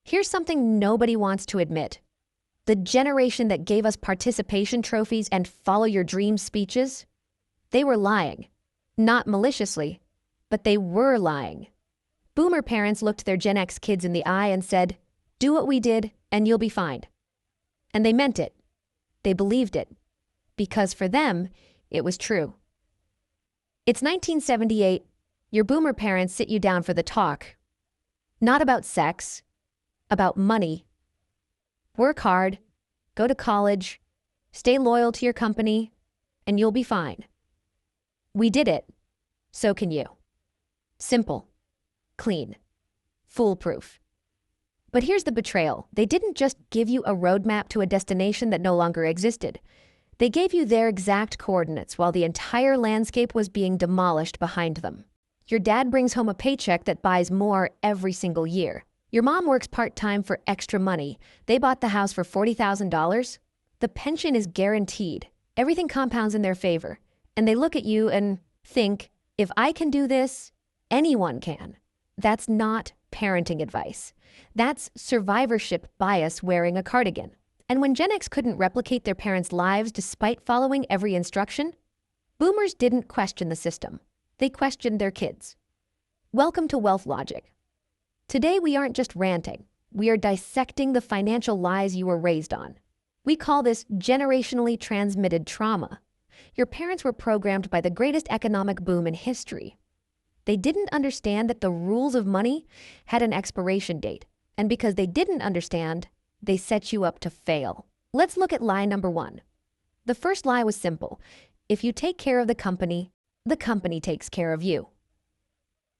Here's something nobody wants to admit. The generation that gave us participation trophies and follow your dreams speeches, they were lying. Not maliciously, but they were lying. Boomer parents looked their Gen X kids in the eye and said, "Do what we did and you'll be fine." And they meant it. They believed it. Because for them, it was true. It's 1978. Your boomer parents sit you down for the talk. Not about sex, about money. Work hard, go to college, stay loyal to your company, and you'll be fine. We did it. So can you. Simple, clean, foolproof. But here's the betrayal. They didn't just give you a roadmap to a destination that no longer existed. They gave you their exact coordinates while the entire landscape was being demolished behind them. Your dad brings home a paycheck that buys more every single year. Your mom works part-time for extra money. They bought the house for $40,000. The pension is guaranteed. Everything compounds in their favor. And they look at you and think, if I can do this, anyone can. That's not parenting advice. That's survivorship bias wearing a cardigan. And when Gen X couldn't replicate their parents' lives despite following every instruction, boomers didn't question the system. They questioned their kids. Welcome to Wealth Logic. Today we aren't just ranting. We are dissecting the financial lies you were raised on. We call this generationally transmitted trauma. Your parents were programmed by the greatest economic boom in history. They didn't understand that the rules of money had an expiration date. And because they didn't understand, they set you up to fail. Let's look at lie number 1. The first lie was simple. If you take care of the company takes care of you.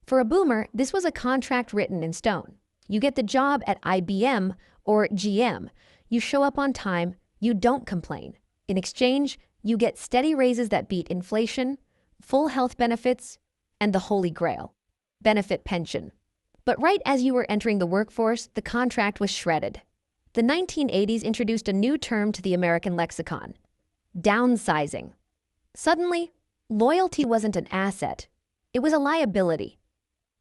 For a boomer, this was a contract written in stone. You get the job at IBM or GM. You show up on time. You don't complain. In exchange, you get steady raises that beat inflation, full health benefits, and the holy grail, benefit pension. But right as you were entering the workforce, the contract was shredded. The 1980s introduced a new term to the American lexicon: downsizing. Suddenly, loyalty wasn't an asset. It was a liability.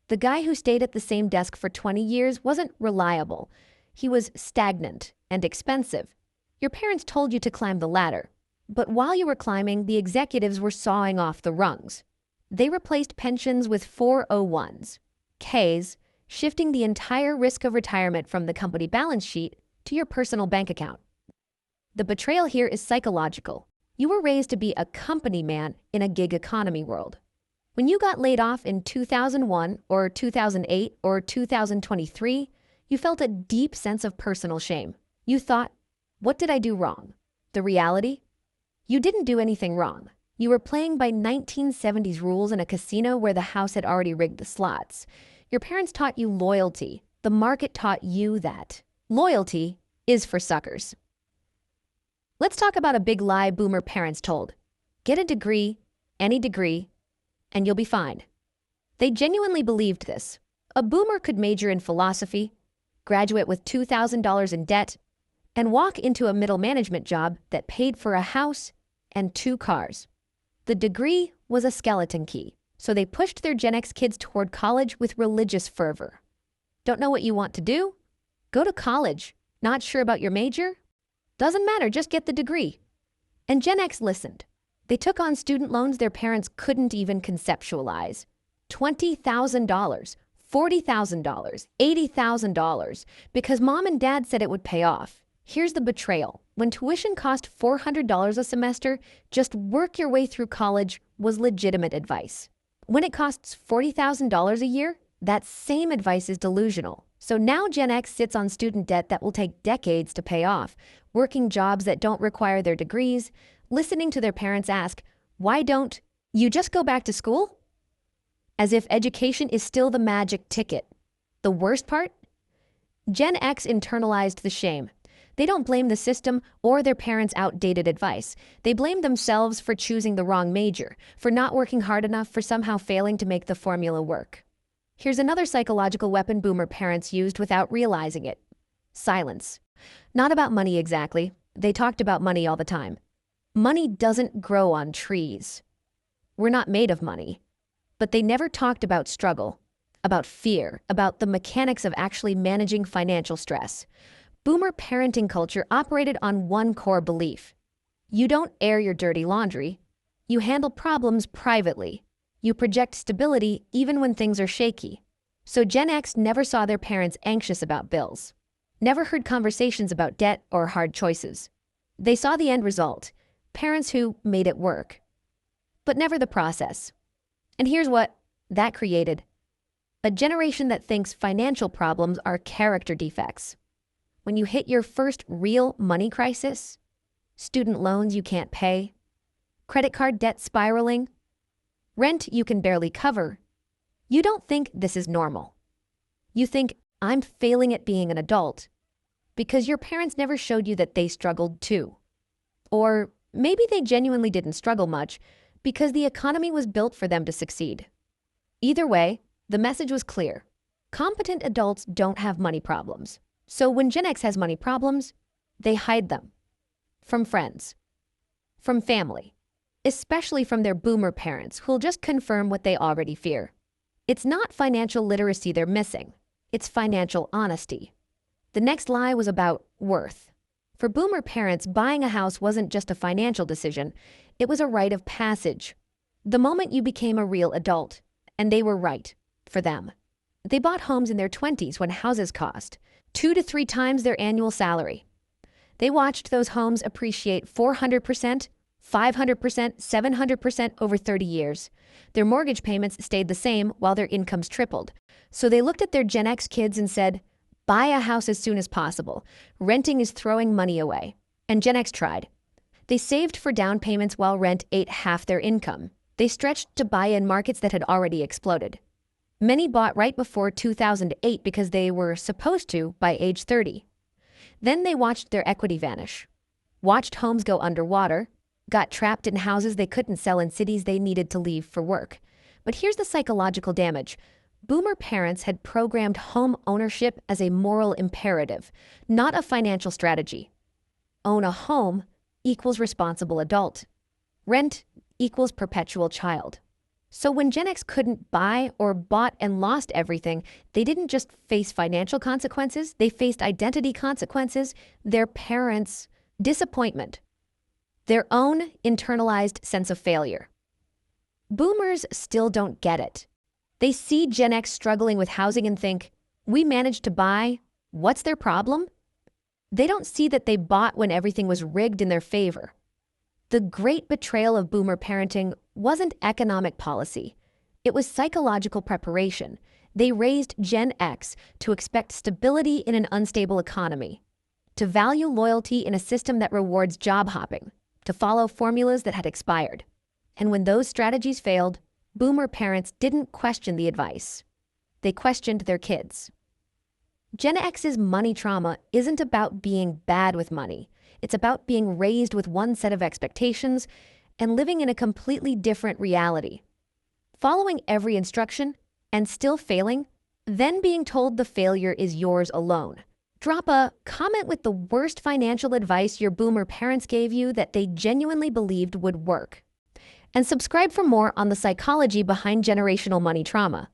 The guy who stayed at the same desk for 20 years wasn't reliable. He was stagnant and expensive. Your parents told you to climb the ladder. But while you were climbing, the executives were sawing off the rungs. They replaced pensions with 401s, Ks, shifting the entire risk of retirement from the company balance sheet to your personal bank account. The betrayal here is psychological. You were raised to be a company man in a gig economy world. When you got laid off in 2001 or 2008 or 2023, you felt a deep sense of personal shame. You thought, what did I do wrong? The reality? You didn't do anything wrong. You were playing by 1970s rules in a casino where the house had already rigged the slots. Your parents taught you loyalty. The market taught you that loyalty is for suckers. Let's talk about a big lie boomer parents told. Get a degree, any degree, and you'll be fine. They genuinely believed this. A boomer could major in philosophy, graduate with $2,000 in debt, and walk into a middle management job that paid for a house and 2 cars. The degree was a skeleton key, so they pushed their Gen X kids toward college with religious fervor. Don't know what you want to do? Go to college. Not sure about your major? Doesn't matter, just get the degree. And Gen X listened. They took on student loans their parents couldn't even conceptualize. $20,000, $40,000, $80,000, because mom and dad said it would pay off. Here's the betrayal. When tuition cost $400 a semester, just work your way through college was legitimate advice. When it costs $40,000 a year, that same advice is delusional. So now Gen X sits on student debt that will take decades to pay off, working jobs that don't require their degrees, listening to their parents ask, why don't you just go back to school? As if education is still the magic ticket. The worst part? Gen X internalized the shame. They don't blame the system or their parents' outdated advice. They blame themselves for choosing the wrong major, for not working hard enough, for somehow failing to make the formula work. Here's another psychological weapon boomer parents used without realizing it. Silence. Not about money exactly. They talked about money all the time. Money doesn't grow on trees. We're not made of money. But they never talked about struggle, about fear, about the mechanics of actually managing financial stress. Boomer parenting culture operated on one core belief. You don't air your dirty laundry. You handle problems privately. You project stability even when things are shaky. So Gen X never saw their parents anxious about bills, never heard conversations about debt or hard choices. They saw the end result, parents who made it work, but never the process. And here's what that created: a generation that thinks financial problems are character defects. When you hit your first real money crisis, student loans you can't pay, credit card debt spiraling, rent you can barely cover, you don't think this is normal. You think, I'm failing at being an adult, because your parents never showed you that they struggled too. Or maybe they genuinely didn't struggle much because the economy was built for them to succeed. Either way, the message was clear. Competent adults don't have money problems. So when Gen X has money problems, they hide them. From friends. From family. Especially from their boomer parents who'll just confirm what they already fear. It's not financial literacy they're missing. It's financial honesty. The next lie was about worth. For boomer parents, buying a house wasn't just a financial decision. It was a rite of passage. The moment you became a real adult. And they were right. For them. They bought homes in their 20s when houses cost 2 to 3 times their annual salary. They watched those homes appreciate 400%, 500%, 700% over 30 years. Their mortgage payments stayed the same while their incomes tripled. So they looked at their Gen X kids and said, buy a house as soon as possible. Renting is throwing money away. And Gen X tried. They saved for down payments while rent ate half their income. They stretched to buy in markets that had already exploded. Many bought right before 2008 because they were supposed to by age 30. Then they watched their equity vanish, watched homes go underwater, got trapped in houses they couldn't sell in cities they needed to leave for work. But here's the psychological damage. Boomer parents had programmed home ownership as a moral imperative, not a financial strategy. Own a home equals responsible adult. Rent equals perpetual child. So when Gen X couldn't buy or bought and lost everything, they didn't just face financial consequences, they faced identity consequences, their parents' disappointment, their own internalized sense of failure. Boomers still don't get it. They see Gen X struggling with housing and think, we managed to buy, what's their problem? They don't see that they bought when everything was rigged in their favor. The great betrayal of boomer parenting wasn't economic policy. It was psychological preparation. They raised Gen X to expect stability in an unstable economy, to value loyalty in a system that rewards job hopping, to follow formulas that had expired. And when those strategies failed, boomer parents didn't question the advice. They questioned their kids. Gen X's money trauma isn't about being bad with money. It's about being raised with one set of expectations and living in a completely different reality. Following every instruction and still failing, then being told the failure is yours alone. Drop a comment with the worst financial advice your boomer parents gave you that they genuinely believed would work. And subscribe for more on the psychology behind generational money trauma.